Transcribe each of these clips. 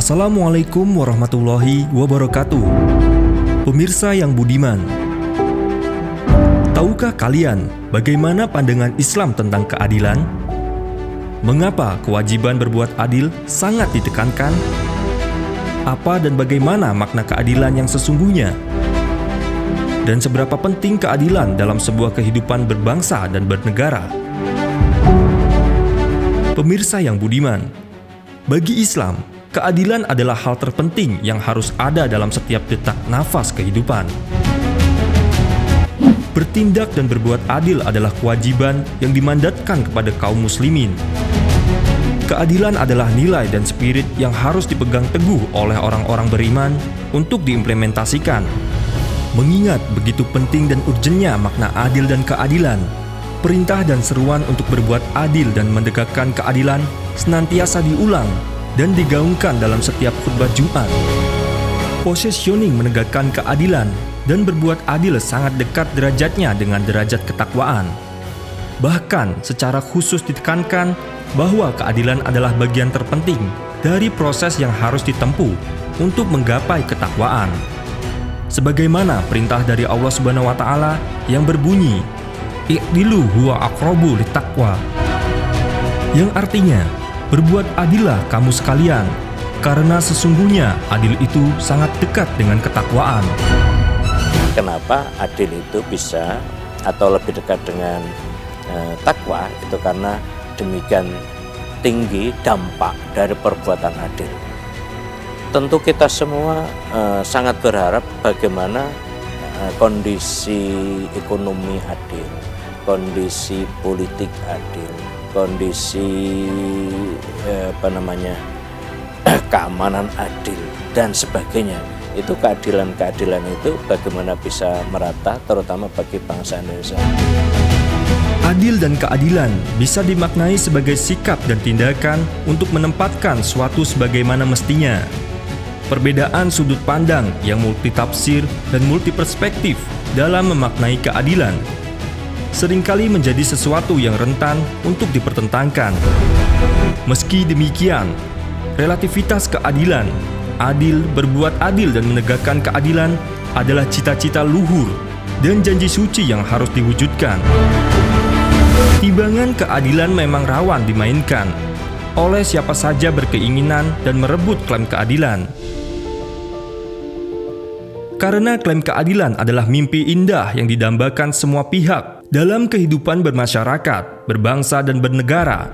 Assalamualaikum warahmatullahi wabarakatuh. Pemirsa yang budiman, tahukah kalian bagaimana pandangan Islam tentang keadilan? Mengapa kewajiban berbuat adil sangat ditekankan? Apa dan bagaimana makna keadilan yang sesungguhnya? Dan seberapa penting keadilan dalam sebuah kehidupan berbangsa dan bernegara? Pemirsa yang budiman, bagi Islam, keadilan adalah hal terpenting yang harus ada dalam setiap detak nafas kehidupan. Bertindak dan berbuat adil adalah kewajiban yang dimandatkan kepada kaum muslimin. Keadilan adalah nilai dan spirit yang harus dipegang teguh oleh orang-orang beriman untuk diimplementasikan. Mengingat begitu penting dan urgennya makna adil dan keadilan, perintah dan seruan untuk berbuat adil dan menegakkan keadilan senantiasa diulang dan digaungkan dalam setiap khutbah Jumat. Positioning menegakkan keadilan dan berbuat adil sangat dekat derajatnya dengan derajat ketakwaan. Bahkan secara khusus ditekankan bahwa keadilan adalah bagian terpenting dari proses yang harus ditempuh untuk menggapai ketakwaan. Sebagaimana perintah dari Allah Subhanahu wa taala yang berbunyi, "I'dilu huwa aqrabu littaqwa." Yang artinya, berbuat adillah kamu sekalian, karena sesungguhnya adil itu sangat dekat dengan ketakwaan. Kenapa adil itu bisa atau lebih dekat dengan takwa? Itu karena demikian tinggi dampak dari perbuatan adil. Tentu kita semua sangat berharap bagaimana kondisi ekonomi adil, kondisi politik adil, kondisi keamanan adil dan sebagainya. Itu keadilan itu bagaimana bisa merata, terutama bagi bangsa Indonesia. Adil dan keadilan bisa dimaknai sebagai sikap dan tindakan untuk menempatkan suatu sebagaimana mestinya. Perbedaan sudut pandang yang multitafsir dan multiperspektif dalam memaknai keadilan seringkali menjadi sesuatu yang rentan untuk dipertentangkan. Meski demikian, relativitas keadilan, adil, berbuat adil dan menegakkan keadilan adalah cita-cita luhur dan janji suci yang harus diwujudkan. Timbangan keadilan memang rawan dimainkan oleh siapa saja berkeinginan dan merebut klaim keadilan. Karena klaim keadilan adalah mimpi indah yang didambakan semua pihak dalam kehidupan bermasyarakat, berbangsa, dan bernegara.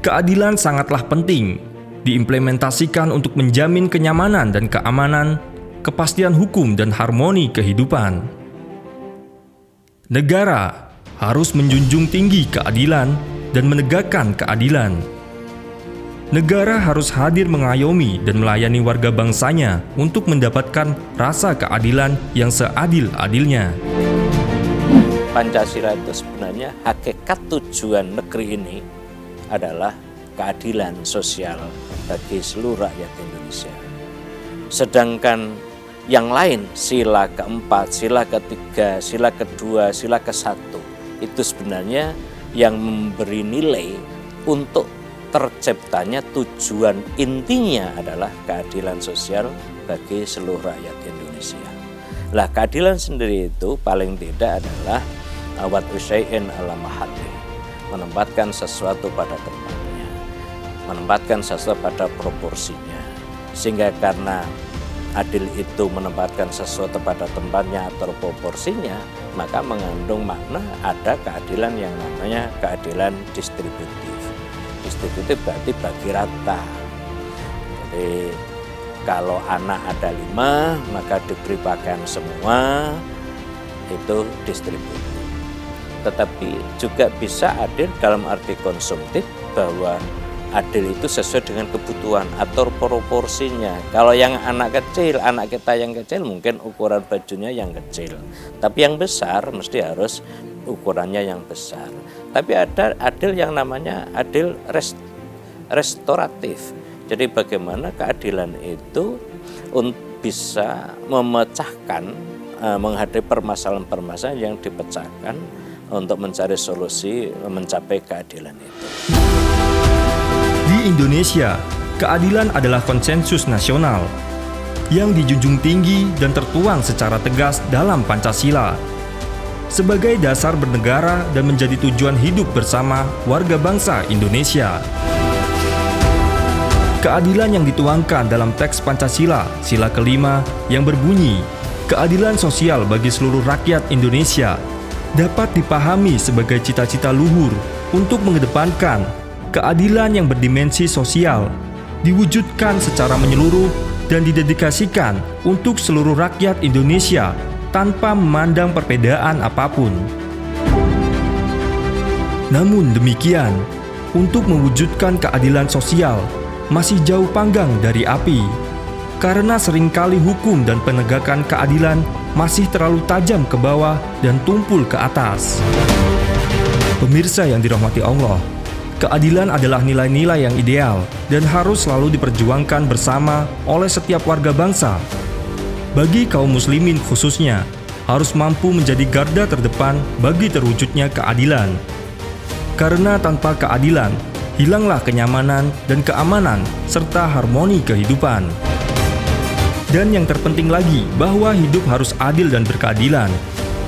Keadilan sangatlah penting diimplementasikan untuk menjamin kenyamanan dan keamanan, kepastian hukum, dan harmoni kehidupan. Negara harus menjunjung tinggi keadilan dan menegakkan keadilan. Negara harus hadir mengayomi dan melayani warga bangsanya untuk mendapatkan rasa keadilan yang seadil-adilnya. Pancasila itu sebenarnya hakikat tujuan negeri ini adalah keadilan sosial bagi seluruh rakyat Indonesia. Sedangkan yang lain, sila keempat, sila ketiga, sila kedua, sila kesatu, itu sebenarnya yang memberi nilai untuk terciptanya tujuan intinya adalah keadilan sosial bagi seluruh rakyat Indonesia. Lah, keadilan sendiri itu paling tidak adalah wad'u syai'in ala mahallih, menempatkan sesuatu pada tempatnya, menempatkan sesuatu pada proporsinya. Sehingga karena adil itu menempatkan sesuatu pada tempatnya atau proporsinya, maka mengandung makna ada keadilan yang namanya keadilan distributif. Distributif berarti bagi rata. Jadi kalau anak ada 5, maka diberi pakaian semua, itu distributif. Tetapi juga bisa adil dalam arti konsumtif, bahwa adil itu sesuai dengan kebutuhan atau proporsinya. Kalau yang anak kecil, anak kita yang kecil mungkin ukuran bajunya yang kecil, tapi yang besar mesti harus ukurannya yang besar. Tapi ada adil yang namanya adil restoratif. Jadi bagaimana keadilan itu bisa memecahkan, menghadapi permasalahan-permasalahan yang dipecahkan untuk mencari solusi mencapai keadilan itu. Di Indonesia, Keadilan adalah konsensus nasional yang dijunjung tinggi dan tertuang secara tegas dalam Pancasila sebagai dasar bernegara dan menjadi tujuan hidup bersama warga bangsa Indonesia. Keadilan yang dituangkan dalam teks Pancasila, sila kelima yang berbunyi, keadilan sosial bagi seluruh rakyat Indonesia dapat dipahami sebagai cita-cita luhur untuk mengedepankan keadilan yang berdimensi sosial, diwujudkan secara menyeluruh dan didedikasikan untuk seluruh rakyat Indonesia tanpa memandang perbedaan apapun. Namun demikian, untuk mewujudkan keadilan sosial masih jauh panggang dari api, karena seringkali hukum dan penegakan keadilan masih terlalu tajam ke bawah dan tumpul ke atas. Pemirsa yang dirahmati Allah, keadilan adalah nilai-nilai yang ideal dan harus selalu diperjuangkan bersama oleh setiap warga bangsa. Bagi kaum muslimin khususnya, harus mampu menjadi garda terdepan bagi terwujudnya keadilan. Karena tanpa keadilan, hilanglah kenyamanan dan keamanan serta harmoni kehidupan. Dan yang terpenting lagi, bahwa hidup harus adil dan berkeadilan.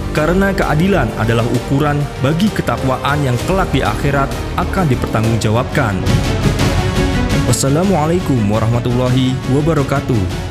Karena keadilan adalah ukuran bagi ketakwaan yang kelak di akhirat akan dipertanggungjawabkan. Wassalamualaikum warahmatullahi wabarakatuh.